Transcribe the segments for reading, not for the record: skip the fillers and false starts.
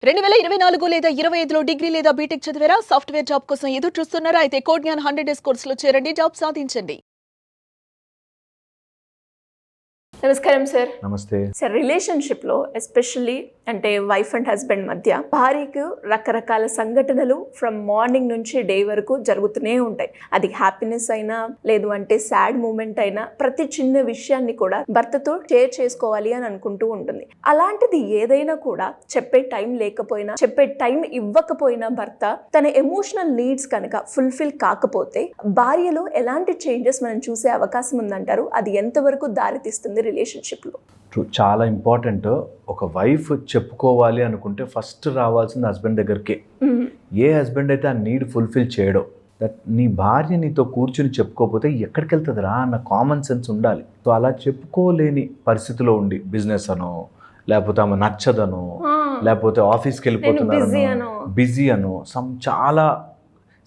2024 లేదా 25లో డిగ్రీ లేదా బీటెక్ చదివారా? సాఫ్ట్‌వేర్ జాబ్ కోసం ఎదురు చూస్తున్నారా? అయితే కోడ్ జ్ఞాన్ 100 డేస్ కోర్సులో చేరండి. జాబ్ సాధించండి. నమస్కారం సార్. నమస్తే సార్, రిలేషన్షిప్లో ఎస్పెషల్లీ అంటే వైఫ్ అండ్ హస్బెండ్ మధ్య భార్యకు రకరకాల సంఘటనలు ఫ్రమ్ మార్నింగ్ నుంచి డే వరకు జరుగుతూనే ఉంటాయి. అది హ్యాపీనెస్ అయినా లేదు అంటే సాడ్ మూమెంట్ అయినా ప్రతి చిన్న విషయాన్ని కూడా భర్తతో షేర్ చేసుకోవాలి అని అనుకుంటూ ఉంటుంది. అలాంటిది ఏదైనా కూడా చెప్పే టైం లేకపోయినా, చెప్పే టైం ఇవ్వకపోయినా భర్త తన ఎమోషనల్ నీడ్స్ కనుక ఫుల్ఫిల్ కాకపోతే భార్యలో ఎలాంటి చేంజెస్ మనం చూసే అవకాశం ఉందంటారు? అది ఎంతవరకు దారితీస్తుంది రిలేషన్షిప్లో? చాలా ఇంపార్టెంట్. ఒక వైఫ్ చెప్పుకోవాలి అనుకుంటే ఫస్ట్ రావాల్సింది హస్బెండ్ దగ్గరికి. ఏ హస్బెండ్ అయితే ఆ నీడ్ ఫుల్ఫిల్ చేయడో, దట్ నీ భార్య నీతో కూర్చుని చెప్పుకోకపోతే ఎక్కడికి వెళ్తుందిరా అన్న కామన్ సెన్స్ ఉండాలి. సో అలా చెప్పుకోలేని పరిస్థితిలో ఉండి బిజినెస్ అనో, లేకపోతే ఆమె నచ్చదనో, లేకపోతే ఆఫీస్కి వెళ్ళిపోతున్నారనో, బిజీ అనో చాలా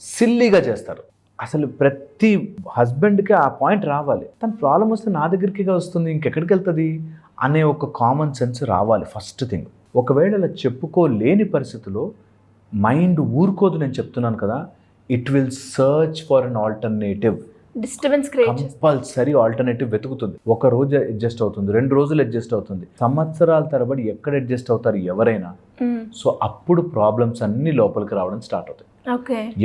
సిల్లీగా చేస్తారు. అసలు ప్రతి హస్బెండ్కి ఆ పాయింట్ రావాలి. తన ప్రాబ్లం వస్తే నా దగ్గరికి వస్తుంది, ఇంకెక్కడికి వెళ్తుంది అనే ఒక కామన్ సెన్స్ రావాలి ఫస్ట్ థింగ్. ఒకవేళ అలా చెప్పుకోలేని పరిస్థితిలో మైండ్ ఊరుకోదు. నేను చెప్తున్నాను కదా, it will search for an alternative. Disturbance create compulsory alternative వెతుకుతుంది. ఒక రోజు అడ్జస్ట్ అవుతుంది, 2 రోజులు అడ్జస్ట్ అవుతుంది, సంవత్సరాల తరబడి ఎక్కడ అడ్జస్ట్ అవుతారు ఎవరైనా. సో అప్పుడు ప్రాబ్లమ్స్ అన్ని లోపలికి రావడం స్టార్ట్ అవుతాయి.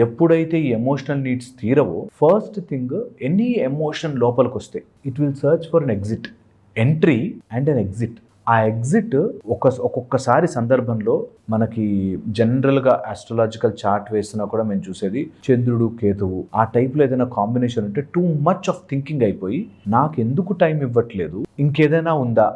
ఎప్పుడైతే ఈ ఎమోషనల్ నీడ్స్ తీరవో, ఫస్ట్ థింగ్ ఎనీ ఎమోషన్ లోపలికి వస్తే it will search for an exit. Entry and an exit. ఆ ఎగ్జిట్ ఒక్కొక్కసారి సందర్భంలో మనకి జనరల్గా ఆస్ట్రాలజికల్ చార్ట్ వేస్తున్నా కూడా మేము చూసేది చంద్రుడు కేతువు ఆ టైప్లో ఏదైనా కాంబినేషన్ ఉంటే టూ మచ్ ఆఫ్ థింకింగ్ అయిపోయి నాకు ఎందుకు టైం ఇవ్వట్లేదు, ఇంకేదైనా ఉందా,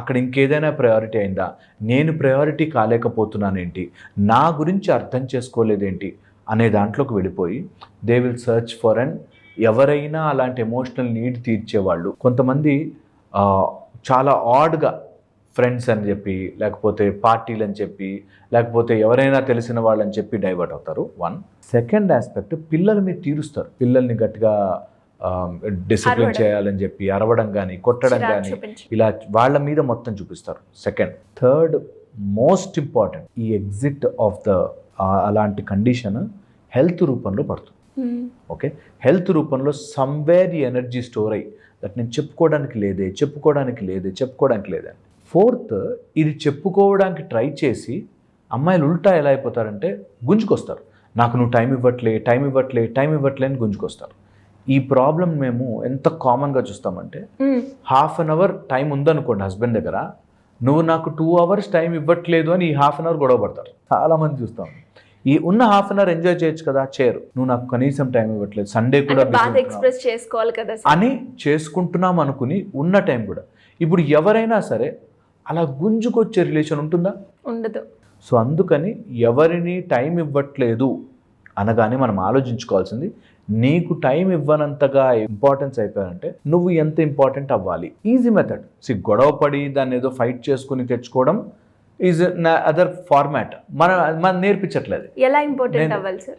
అక్కడ ఇంకేదైనా ప్రయారిటీ అయిందా, నేను ప్రయారిటీ కాలేకపోతున్నానేంటి, నా గురించి అర్థం చేసుకోలేదేంటి అనే దాంట్లోకి వెళ్ళిపోయి they will search for and ఎవరైనా అలాంటి ఎమోషనల్ నీడ్ తీర్చేవాళ్ళు. కొంతమంది చాలా ఆడ్గా ఫ్రెండ్స్ అని చెప్పి, లేకపోతే పార్టీలు అని చెప్పి, లేకపోతే ఎవరైనా తెలిసిన వాళ్ళని చెప్పి డైవర్ట్ అవుతారు. వన్. సెకండ్ ఆస్పెక్ట్, పిల్లల మీద తీరుస్తారు. పిల్లల్ని గట్టిగా డిసిప్లిన్ చేయాలని చెప్పి అరవడం కానీ, కొట్టడం కానీ, ఇలా వాళ్ళ మీద మొత్తం చూపిస్తారు. సెకండ్. థర్డ్ మోస్ట్ ఇంపార్టెంట్, ఈ ఎగ్జిట్ ఆఫ్ ద అలాంటి కండిషన్ హెల్త్ రూపంలో పడుతుంది. ఓకే, హెల్త్ రూపంలో సమ్వేర్ ఈ ఎనర్జీ స్టోర్ అయ్యి దట్ నేను చెప్పుకోవడానికి లేదే. ఫోర్త్, ఇది చెప్పుకోవడానికి ట్రై చేసి అమ్మాయిలు ఉల్టా ఎలా అయిపోతారంటే గుంజుకొస్తారు. నాకు నువ్వు టైం ఇవ్వట్లే అని గుంజుకొస్తారు. ఈ ప్రాబ్లం మేము ఎంత కామన్గా చూస్తామంటే, హాఫ్ అన్ అవర్ టైం ఉందనుకోండి హస్బెండ్ దగ్గర, నువ్వు నాకు 2 hours టైం ఇవ్వట్లేదు అని ఈ హాఫ్ అన్ అవర్ గొడవ పడతారు. చాలామంది చూస్తాం. ఈ ఉన్న హాఫ్ అన్ అవర్ ఎంజాయ్ చేయొచ్చు కదా, చేయరు. నువ్వు నాకు కనీసం టైం ఇవ్వట్లేదు, సండే కూడా ఎక్స్ప్రెస్ చేసుకోవాలి కదా అని చేసుకుంటున్నాం అనుకుని ఉన్న టైం కూడా. ఇప్పుడు ఎవరైనా సరే అలా గుంజుకొచ్చే రిలేషన్ ఉంటుందా? ఉండదు. సో అందుకని ఎవరిని టైం ఇవ్వట్లేదు అనగానే మనం ఆలోచించుకోవాల్సింది, నీకు టైం ఇవ్వనంతగా ఇంపార్టెన్స్ అయిపోయారంటే నువ్వు ఎంత ఇంపార్టెంట్ అవ్వాలి. Easy method. గొడవ పడి దాన్ని ఏదో ఫైట్ చేసుకుని తెచ్చుకోవడం ఈజ్ అదర్ ఫార్మాట్. మనం నేర్పించట్లేదు ఎలా ఇంపార్టెంట్ అవ్వాలి సార్.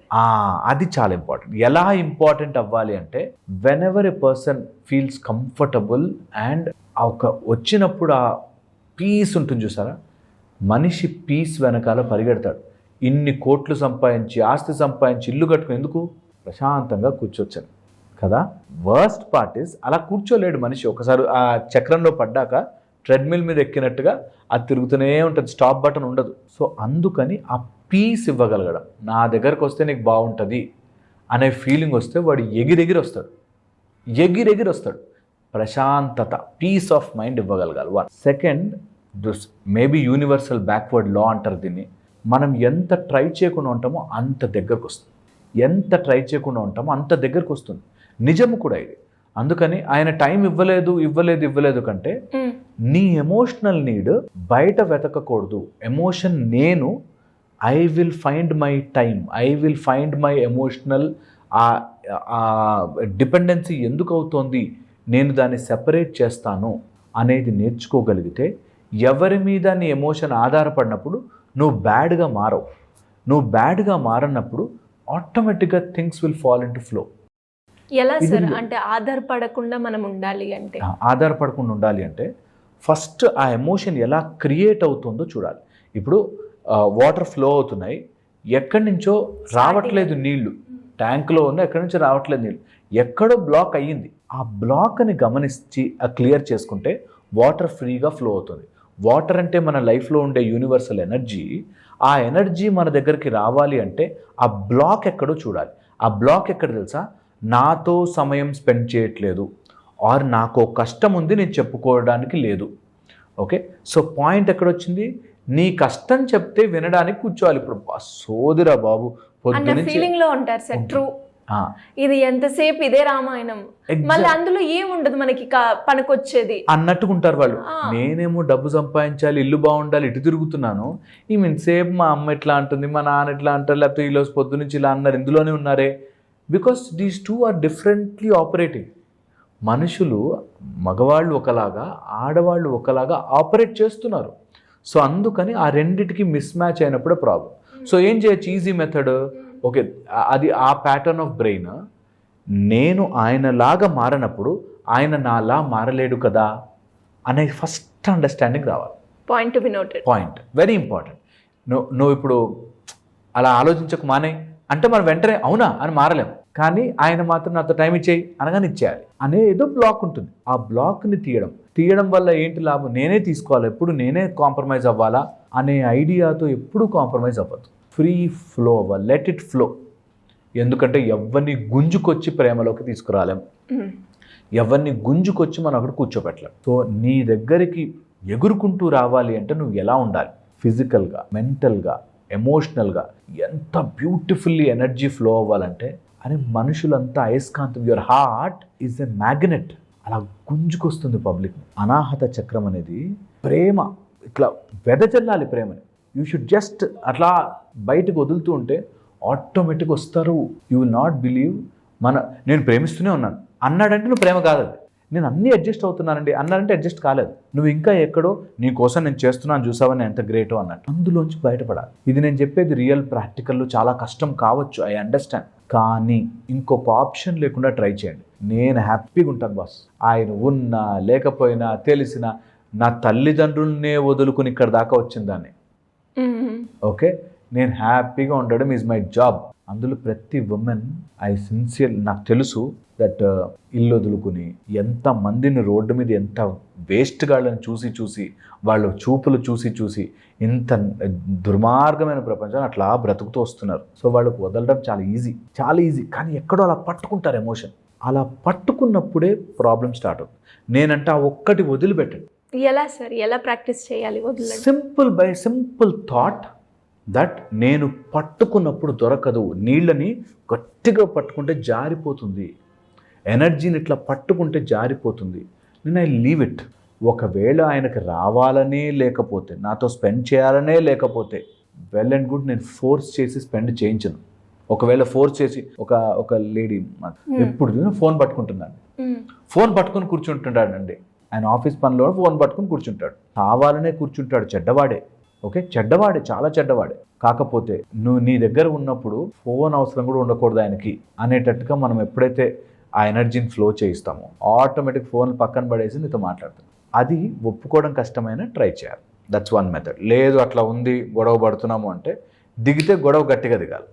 అది చాలా ఇంపార్టెంట్. ఎలా ఇంపార్టెంట్ అవ్వాలి అంటే, when ever a person feels comfortable and వచ్చినప్పుడు ఆ పీస్ ఉంటుంది చూసారా, మనిషి పీస్ వెనకాల పరిగెడతాడు. ఇన్ని కోట్లు సంపాదించి, ఆస్తి సంపాదించి, ఇల్లు కట్టుకుని ఎందుకు? ప్రశాంతంగా కూర్చోవచ్చని కదా. వర్స్ట్ పార్ట్ ఇస్ అలా కూర్చోలేడు మనిషి. ఒకసారి ఆ చక్రంలో పడ్డాక ట్రెడ్మిల్ మీద ఎక్కినట్టుగా అది తిరుగుతూనే ఉంటుంది, స్టాప్ బటన్ ఉండదు. సో అందుకని ఆ పీస్ ఇవ్వగలగడం, నా దగ్గరకు వస్తే నీకు బాగుంటుంది అనే ఫీలింగ్ వస్తే వాడు ఎగిరెగిరి వస్తాడు. ప్రశాంతత, పీస్ ఆఫ్ మైండ్ ఇవ్వగలగాలి. One. Second, maybe universal backward law అంటారు దీన్ని. మనం ఎంత ట్రై చేయకుండా ఉంటామో అంత దగ్గరకు వస్తుంది. నిజము కూడా ఇది. అందుకని ఆయన టైం ఇవ్వలేదు కంటే నీ ఎమోషనల్ నీడ్ బయట వెతకకూడదు. ఎమోషన్ నేను I will find my time, I will find my emotional dependency ఎందుకు అవుతోంది, నేను దాన్ని సెపరేట్ చేస్తాను అనేది నేర్చుకోగలిగితే, ఎవరి మీద నీ ఎమోషన్ ఆధారపడినప్పుడు నువ్వు బ్యాడ్గా మారన్నప్పుడు ఆటోమేటిక్గా things will fall in to flow. ఎలా సార్ అంటే ఆధారపడకుండా ఉండాలి అంటే ఫస్ట్ ఆ ఎమోషన్ ఎలా క్రియేట్ అవుతుందో చూడాలి. ఇప్పుడు వాటర్ ఫ్లో అవుతున్నాయి, ఎక్కడి నుంచో రావట్లేదు నీళ్లు, ట్యాంక్లో ఉన్న ఎక్కడి నుంచో రావట్లేదు నీళ్ళు, ఎక్కడో బ్లాక్ అయ్యింది. ఆ బ్లాక్ని గమనించి క్లియర్ చేసుకుంటే వాటర్ ఫ్రీగా ఫ్లో అవుతుంది. వాటర్ అంటే మన లైఫ్లో ఉండే యూనివర్సల్ ఎనర్జీ. ఆ ఎనర్జీ మన దగ్గరికి రావాలి అంటే ఆ బ్లాక్ ఎక్కడో చూడాలి. ఆ బ్లాక్ ఎక్కడ తెలుసా? నాతో సమయం స్పెండ్ చేయట్లేదు, ఆర్ నాకు కష్టం ఉంది నేను చెప్పుకోవడానికి లేదు. ఓకే, సో పాయింట్ ఎక్కడొచ్చింది? నీ కష్టం చెప్తే వినడానికి కూర్చోవాలి. ఇప్పుడు సోదిరా బాబు పొద్దున్నే ఫీలింగ్ లో ఉంటారు సార్. ట్రూ, ఇది ఎంతసేపు ఇదే రామాయణం, మళ్ళీ అందులో ఏముండదు మనకి పనికొచ్చేది అన్నట్టుకుంటారు వాళ్ళు. నేనేమో డబ్బు సంపాదించాలి, ఇల్లు బాగుండాలి, ఇటు తిరుగుతున్నాను, ఈ సేపు మా అమ్మ ఎట్లా అంటుంది, మా నాన్న ఎట్లా అంటారు, లేకపోతే ఈరోజు పొద్దు నుంచి ఇలా అన్నారు, ఇందులోనే ఉన్నారే. Because these two are differently operating. మనుషులు, మగవాళ్ళు ఒకలాగా, ఆడవాళ్ళు ఒకలాగా ఆపరేట్ చేస్తున్నారు. సో అందుకని ఆ రెండిటికి మిస్ మ్యాచ్ అయినప్పుడే ప్రాబ్లం. సో ఏం చేయొచ్చు? Easy method. ఓకే, అది ఆ ప్యాటర్న్ ఆఫ్ బ్రెయిన్. నేను ఆయనలాగా మారినప్పుడు ఆయన నాలా మారలేడు కదా అనే ఫస్ట్ అండర్స్టాండింగ్ రావాలి. Point to be noted. Point very important. నువ్వు ఇప్పుడు అలా ఆలోచించకు మానే అంటే మనం వెంటనే అవునా అని మారలేము. కానీ ఆయన మాత్రం నాతో టైం ఇచ్చేయి అనగానే ఇచ్చేయాలి అనే ఏదో బ్లాక్ ఉంటుంది. ఆ బ్లాక్ని తీయడం వల్ల ఏంటి లాభం? నేనే తీసుకోవాలి, ఎప్పుడు నేనే కాంప్రమైజ్ అవ్వాలా అనే ఐడియాతో ఎప్పుడు కాంప్రమైజ్ అవ్వద్దు. ఫ్రీ ఫ్లో అవ్వాలి, లెట్ ఇట్ ఫ్లో. ఎందుకంటే ఎవరిని గుంజుకొచ్చి ప్రేమలోకి తీసుకురాలేం, ఎవరిని గుంజుకొచ్చి మనం అక్కడ కూర్చోబెట్టలేం. సో నీ దగ్గరికి ఎగురుకుంటూ రావాలి అంటే నువ్వు ఎలా ఉండాలి? ఫిజికల్గా, మెంటల్గా, ఎమోషనల్గా ఎంత బ్యూటిఫుల్లీ ఎనర్జీ ఫ్లో అవ్వాలంటే, అని మనుషులంతా అయస్కాంతం. Your heart is a magnet, అలా గుంజుకొస్తుంది పబ్లిక్ని. అనాహత చక్రం అనేది ప్రేమ, ఇట్లా వెదజల్లాలి ప్రేమని. యూ షుడ్ జస్ట్ అట్లా బయటకు వదులుతూ ఉంటే ఆటోమేటిక్గా వస్తారు. You will not believe. నేను ప్రేమిస్తూనే ఉన్నాను అన్నాడంటే నువ్వు ప్రేమ కాదు. నేను అన్నీ అడ్జస్ట్ అవుతున్నానండి అన్నారంటే అడ్జస్ట్ కాలేదు. నువ్వు ఇంకా ఎక్కడో నీ కోసం నేను చేస్తున్నాను చూసావని ఎంత గ్రేటో అన్నట్టు. అందులోంచి బయటపడాలి. ఇది నేను చెప్పేది రియల్ ప్రాక్టికల్లో చాలా కష్టం కావచ్చు, ఐ అండర్స్టాండ్. కానీ ఇంకొక ఆప్షన్ లేకుండా ట్రై చేయండి. నేను హ్యాపీగా ఉంటాను బాస్. ఆయన ఉన్నా లేకపోయినా తెలిసినా నా తల్లిదండ్రులనే వదులుకుని ఇక్కడ దాకా వచ్చిందాన్ని. ఓకే, నేను హ్యాపీగా ఉండడం ఈజ్ మై జాబ్. అందులో ప్రతి ఉమెన్ నాకు తెలుసు దట్ ఇల్లు వదులుకుని ఎంతమందిని రోడ్డు మీద ఎంత వేస్ట్ గాళ్ళని చూసి వాళ్ళ చూపులు చూసి ఇంత దుర్మార్గమైన ప్రపంచం అట్లా బ్రతుకుతూ వస్తున్నారు. సో వాళ్ళకు వదలడం చాలా ఈజీ. కానీ ఎక్కడో అలా పట్టుకుంటారు ఎమోషన్. అలా పట్టుకున్నప్పుడే ప్రాబ్లం స్టార్ట్ అవుతుంది. నేనంటే ఆ ఒక్కటి వదిలిపెట్టండి. ఎలా సార్, ఎలా ప్రాక్టీస్ చేయాలి? సింపుల్ థాట్ దట్ నేను పట్టుకున్నప్పుడు దొరకదు. నీళ్ళని గట్టిగా పట్టుకుంటే జారిపోతుంది, ఎనర్జీని ఇట్లా పట్టుకుంటే జారిపోతుంది. నేను ఐ లీవ్ ఇట్. ఒకవేళ ఆయనకు రావాలనే లేకపోతే, నాతో స్పెండ్ చేయాలనే లేకపోతే, వెల్ అండ్ గుడ్, నేను ఫోర్స్ చేసి స్పెండ్ చేయించను. ఒకవేళ ఫోర్స్ చేసి ఒక లేడీ ఎప్పుడు ఫోన్ పట్టుకుంటున్నాను, ఫోన్ పట్టుకుని కూర్చుంటున్నాడండి. ఆయన ఆఫీస్ పనిలో ఫోన్ పట్టుకుని కూర్చుంటాడు, కావాలనే కూర్చుంటాడు. చెడ్డవాడే, ఓకే, చెడ్డవాడే, చాలా చెడ్డవాడే. కాకపోతే నువ్వు నీ దగ్గర ఉన్నప్పుడు ఫోన్ అవసరం కూడా ఉండకూడదు ఆయనకి అనేటట్టుగా మనం ఎప్పుడైతే ఆ ఎనర్జీని ఫ్లో చేయిస్తామో ఆటోమేటిక్ ఫోన్ పక్కన పడేసి నీతో మాట్లాడతాం. అది ఒప్పుకోవడం కష్టమైన ట్రై చేయాలి. That's one method. లేదు అట్లా ఉంది, గొడవ పడుతున్నాము అంటే దిగితే గొడవ గట్టిగా దిగాలి.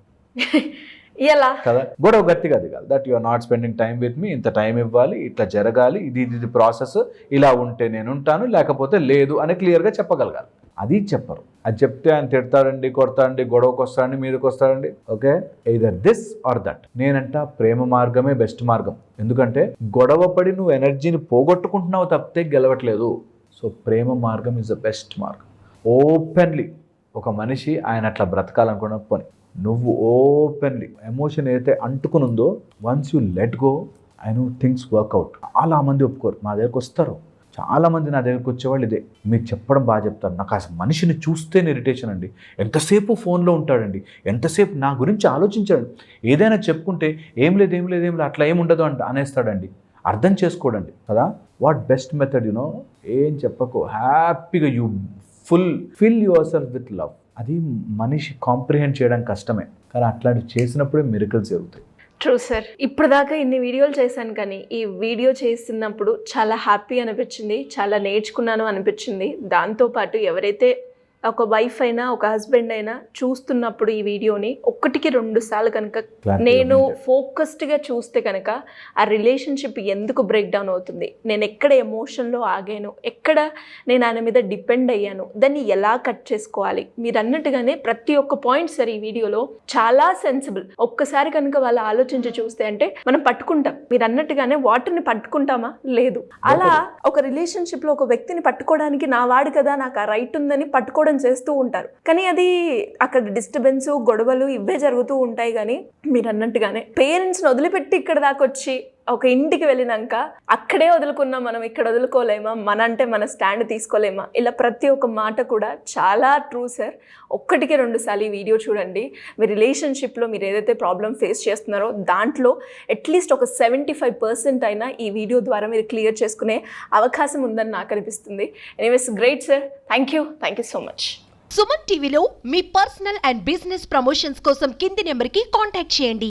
ఎలా కదా, గొడవ గట్టిగా దిగాలి. That you are not spending time with me, ఇంత టైం ఇవ్వాలి, ఇట్లా జరగాలి, ఇది ప్రాసెస్, ఇలా ఉంటే నేను ఉంటాను, లేకపోతే లేదు అని క్లియర్గా చెప్పగలగాలి. అది చెప్పరు. అది చెప్తే ఆయన తిడతాడండి, కొడతాడండి, గొడవకు వస్తాడండి, మీదకి వస్తాడండి. Okay, either this or that. నేనంట ప్రేమ మార్గమే బెస్ట్ మార్గం. ఎందుకంటే గొడవ పడి నువ్వు ఎనర్జీని పోగొట్టుకుంటున్నావు తప్పితే గెలవట్లేదు. సో ప్రేమ మార్గం ఈజ్ ద బెస్ట్ మార్గం. ఓపెన్లీ ఒక మనిషి ఆయన అట్లా బ్రతకాలనుకున్న పని, నువ్వు ఓపెన్లీ ఎమోషన్ ఏదైతే అంటుకునుందో, once you let go, I know things work out. చాలా మంది ఒప్పుకోరు. మా దగ్గరకు వస్తారు చాలామంది, నా దగ్గరకు వచ్చేవాళ్ళు ఇదే, మీకు చెప్పడం బాగా చెప్తారు. నాకు అసలు మనిషిని చూస్తేనే ఇరిటేషన్ అండి. ఎంతసేపు ఫోన్లో ఉంటాడండి, ఎంతసేపు నా గురించి ఆలోచించాడు, ఏదైనా చెప్పుకుంటే ఏం లేదు అట్లా ఏముండదు అనేస్తాడండి. అర్థం చేసుకోడండి కదా. వాట్ బెస్ట్ మెథడ్ ఏం చెప్పకు, హ్యాపీగా you fill your self with love. అది మనిషి కాంప్రిహెండ్ చేయడం కష్టమే, కానీ అట్లాంటివి చేసినప్పుడే మిరకల్స్ జరుగుతాయి. True sir. ఇప్పుడు దాకా ఇన్ని వీడియోలు చేశాను, కానీ ఈ వీడియో చేస్తున్నప్పుడు చాలా హ్యాపీ అనిపించింది, చాలా నేర్చుకున్నాను అనిపించింది. దాంతోపాటు ఎవరైతే ఒక వైఫ్ అయినా ఒక హస్బెండ్ అయినా చూస్తున్నప్పుడు ఈ వీడియోని 1-2 సార్లు కనుక నేను ఫోకస్డ్గా చూస్తే కనుక ఆ రిలేషన్షిప్ ఎందుకు బ్రేక్ డౌన్ అవుతుంది, నేను ఎక్కడ ఎమోషన్లో ఆగాను, ఎక్కడ నేను ఆయన మీద డిపెండ్ అయ్యాను, దాన్ని ఎలా కట్ చేసుకోవాలి, మీరు అన్నట్టుగానే ప్రతి ఒక్క పాయింట్ సార్ ఈ వీడియోలో చాలా సెన్సిబుల్. ఒక్కసారి కనుక వాళ్ళు ఆలోచించి చూస్తే అంటే మనం పట్టుకుంటాం, మీరు అన్నట్టుగానే వాటర్ని పట్టుకుంటామా, లేదు. అలా ఒక రిలేషన్షిప్లో ఒక వ్యక్తిని పట్టుకోవడానికి నా వాడు కదా, నాకు ఆ రైట్ ఉందని పట్టుకోవడం చేస్తూ ఉంటారు. కానీ అది అక్కడ డిస్టర్బెన్స్, గొడవలు ఇవే జరుగుతూ ఉంటాయి. కానీ మీరు అన్నట్టుగానే పేరెంట్స్ని వదిలిపెట్టి ఇక్కడ దాకా వచ్చి ఒక ఇంటికి వెళ్ళినాక అక్కడే వదులుకున్నాం, మనం ఇక్కడ వదులుకోలేమా, మన అంటే మన స్టాండ్ తీసుకోలేమా, ఇలా ప్రతి ఒక్క మాట కూడా చాలా ట్రూ సార్. 1-2 సార్లు ఈ వీడియో చూడండి. మీ రిలేషన్షిప్లో మీరు ఏదైతే ప్రాబ్లం ఫేస్ చేస్తున్నారో దాంట్లో అట్లీస్ట్ ఒక 75% అయినా ఈ వీడియో ద్వారా మీరు క్లియర్ చేసుకునే అవకాశం ఉందని నాకు అనిపిస్తుంది. Anyways great sir, thank you so much. Suman టీవీలో మీ పర్సనల్ అండ్ బిజినెస్ ప్రమోషన్స్ కోసం కింది నెంబర్కి కాంటాక్ట్ చేయండి.